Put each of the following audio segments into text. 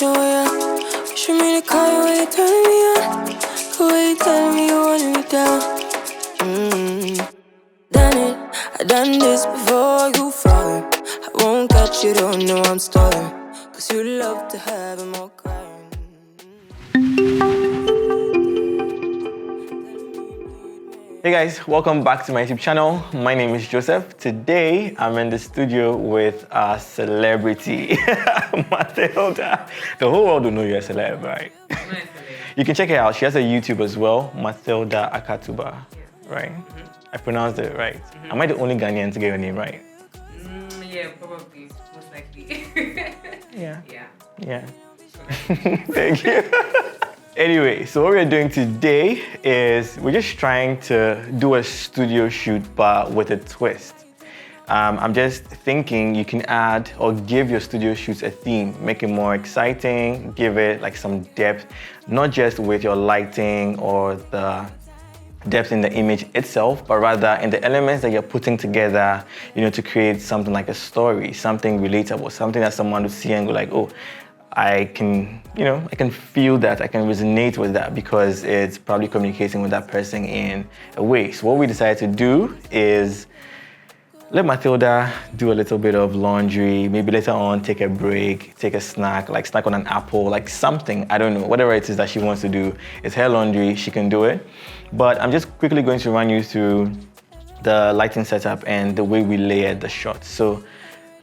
show ya. Show me the car where you turn me on. The way you tell me you want me down. Done it, I done this before you fall. I won't catch you, don't know I'm stalling. Cause you love to have them all crying. Hey guys, welcome back to my YouTube channel. My name is Joseph. Today I'm in the studio with a celebrity, Mathilda. The whole world will know you're a celeb, right? You can check her out. She has a YouTube as well, Mathilda Akatuba, right? I pronounced it right. Am I the only Ghanaian to get your name right? Yeah, probably, most likely. Yeah. Yeah. Thank you. Anyway, so what we're doing today is we're just trying to do a studio shoot, but with a twist. I'm just thinking you can add or give your studio shoots a theme, make it more exciting, give it like some depth, not just with your lighting or the depth in the image itself, but rather in the elements that you're putting together, you know, to create something like a story, something relatable, something that someone would see and go like, oh, I can feel that, I can resonate with that because it's probably communicating with that person in a way. So what we decided to do is let Mathilda do a little bit of laundry, maybe later on take a break, take a snack, like snack on an apple, like something, I don't know, whatever it is that she wants to do. It's her laundry, she can do it. But I'm just quickly going to run you through the lighting setup and the way we layered the shots. So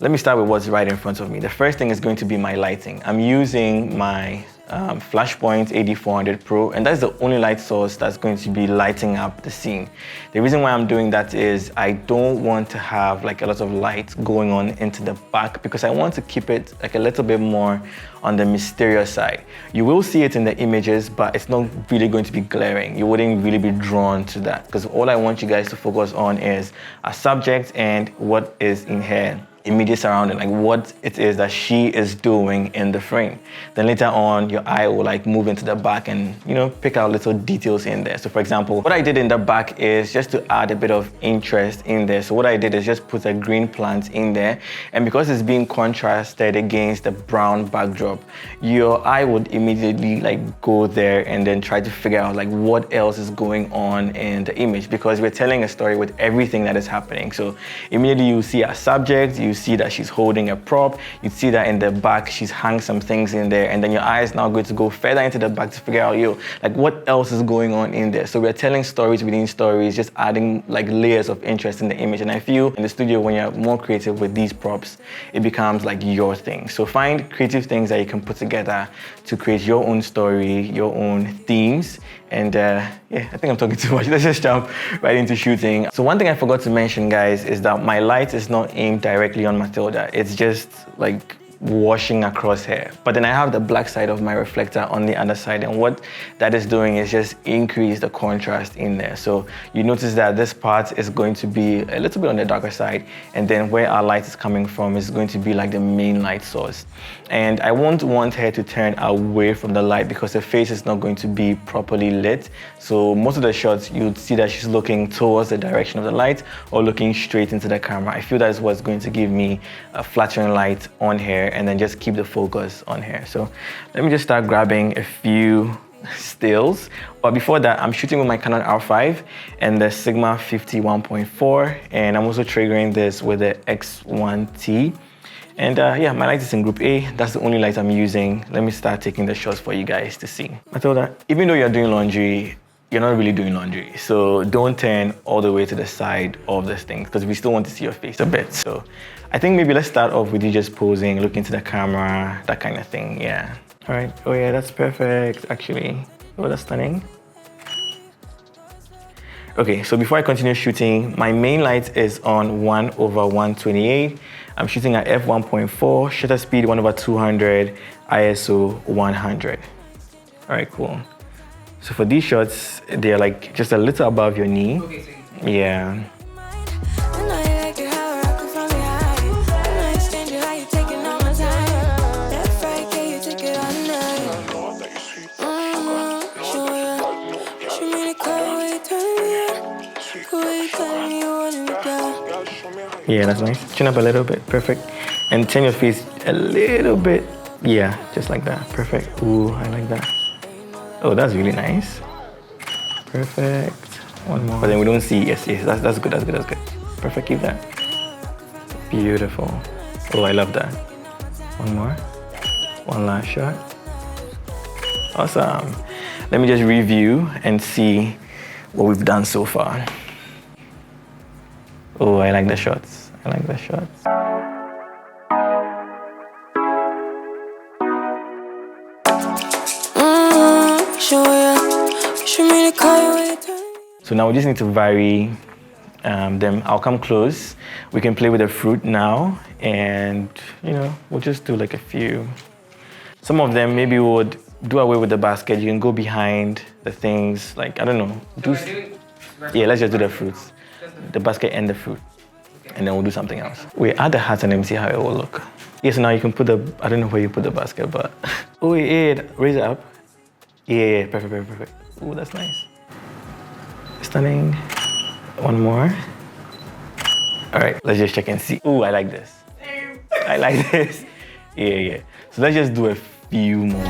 let me start with what's right in front of me. The first thing is going to be my lighting. I'm using my Flashpoint AD400 Pro, and that's the only light source that's going to be lighting up the scene. The reason why I'm doing that is I don't want to have like a lot of light going on into the back because I want to keep it like a little bit more on the mysterious side. You will see it in the images, but it's not really going to be glaring. You wouldn't really be drawn to that because all I want you guys to focus on is a subject and what is in her immediate surrounding, like what it is that she is doing in the frame. Then later on, your eye will like move into the back and, you know, pick out little details in there. So for example, what I did in the back is just to add a bit of interest in there. So what I did is just put a green plant in there. And because it's being contrasted against the brown backdrop, your eye would immediately like go there and then try to figure out like what else is going on in the image because we're telling a story with everything that is happening. So immediately you see a subject, you see that she's holding a prop, you see that in the back she's hung some things in there, and then your eye is now going to go further into the back to figure out, like what else is going on in there. So we're telling stories within stories, just adding like layers of interest in the image. And I feel in the studio when you're more creative with these props, it becomes like your thing. So find creative things that you can put together to create your own story, your own themes. And yeah, I think I'm talking too much. Let's just jump right into shooting. So one thing I forgot to mention, guys, is that my light is not aimed directly on Mathilda. It's just like washing across here. But then I have the black side of my reflector on the other side, and what that is doing is just increase the contrast in there. So you notice that this part is going to be a little bit on the darker side, and then where our light is coming from is going to be like the main light source. And I won't want her to turn away from the light because her face is not going to be properly lit. So most of the shots, you'd see that she's looking towards the direction of the light or looking straight into the camera. I feel that's what's going to give me a flattering light on her and then just keep the focus on her. So let me just start grabbing a few stills. But before that, I'm shooting with my Canon R5 and the Sigma 51.4, and I'm also triggering this with the X1T. And yeah, my light is in group A. That's the only light I'm using. Let me start taking the shots for you guys to see. Mathilda, even though you're doing laundry, you're not really doing laundry. So don't turn all the way to the side of this thing because we still want to see your face a bit. So I think maybe let's start off with you just posing, looking to the camera, that kind of thing, yeah. All right, oh yeah, that's perfect, actually. Oh, that's stunning. Okay, so before I continue shooting, my main light is on 1/128. I'm shooting at f1.4, shutter speed 1/200, ISO 100. All right, cool. So for these shots, they're like just a little above your knee. Okay, so yeah. Yeah, that's nice. Chin up a little bit, perfect. And turn your face a little bit Yeah, just like that. Perfect. Ooh, I like that. Oh, that's really nice. Perfect. One more. But then we don't see. Yes, that's good, that's good, that's good. Perfect, keep that. Beautiful. Oh, I love that. One more. One last shot. Awesome. Let me just review and see what we've done so far. Oh, I like the shots. I like the shots. So now we just need to vary them. I'll come close. We can play with the fruit now, and you know, we'll just do like a few. Some of them maybe we would do away with the basket. You can go behind the things, like I don't know. Yeah, let's just do the fruits, the basket and the fruit, and then we'll do something else. We add the hat and let me see how it will look. Yes, so now you can put the. I don't know where you put the basket, but oh yeah, raise it up. Yeah, perfect, perfect, perfect. Oh, that's nice. Stunning. One more. All right, let's just check and see. Oh, I like this. I like this. Yeah. So let's just do a few more.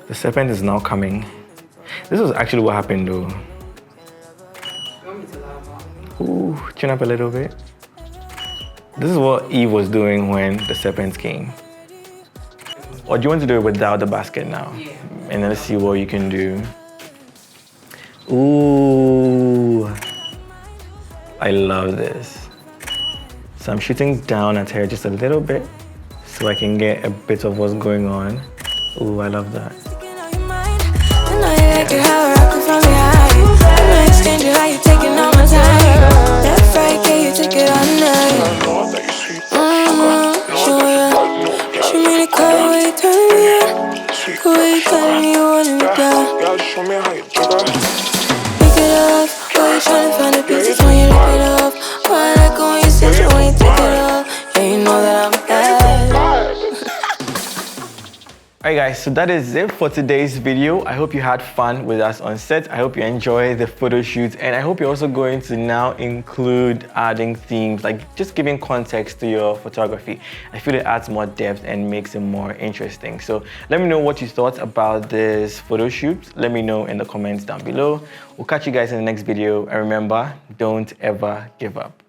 The serpent is now coming. This was actually what happened though. Ooh, chin up a little bit. This is what Eve was doing when the serpents came. Or do you want to do it without the basket now? Yeah. And then let's see what you can do. Ooh, I love this. So I'm shooting down at her just a little bit so I can get a bit of what's going on. Ooh, I love that. Alright guys, so that is it for today's video. I hope you had fun with us on set. I hope you enjoy the photo shoots, and I hope you're also going to now include adding themes, like just giving context to your photography. I feel it adds more depth and makes it more interesting. So let me know what you thought about this photo shoot. Let me know in the comments down below. We'll catch you guys in the next video, and remember, don't ever give up.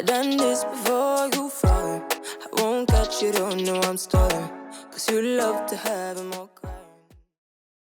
Done this before you fall. I won't catch you, don't know I'm stalling. Cause you love to have more.